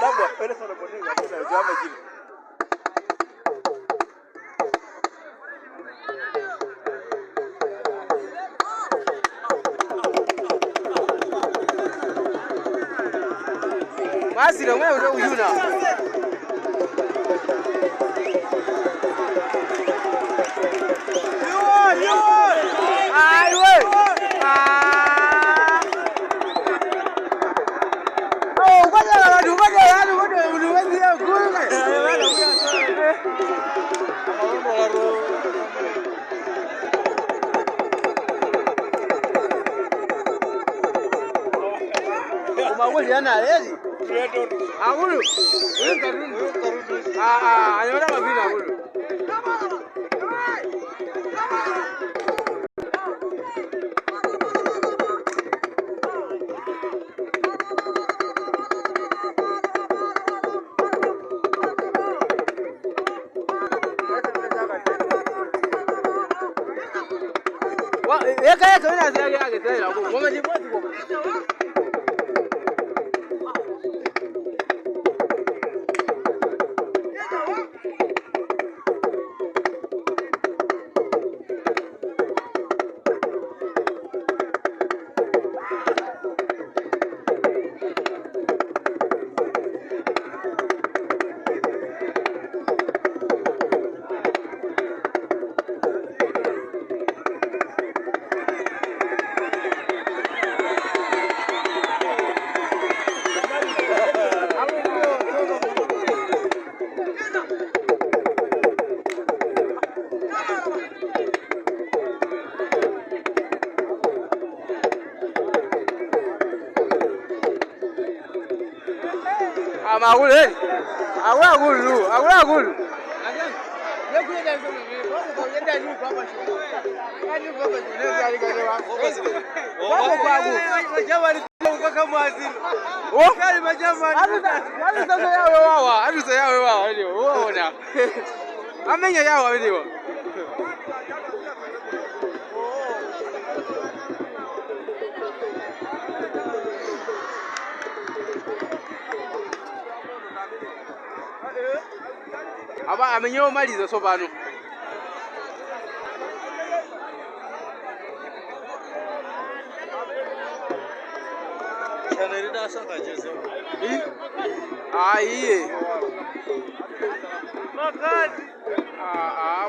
dabwa pele sana bonenga kabisa jama jini. Masi lo mwe uyuna. Ai we. Oh, kwala watu wezi ya kuwe. Umawuli ana yezi. Agulu. Anaona mabina agulu. Eka tuna zile yake tena. Wamejipoti kwa. Agulu eh. Agulu. Yekuenda ndio yenda ni kwa hapa shule. Yaani kwa hapa shule gari gari wako. Wako kwangu. Jamaa ni kama waziri. Oh, gari majama. Hadi sasa yawe wawa ndio. Unaona. Amenya yawa ndio. Aba amenyo maliza sobano. Chanelida saka jeze. Iye. Makazi.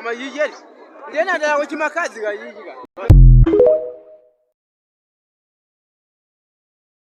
Mayijeri. Ndena ndala kuchimakazi ga yiji.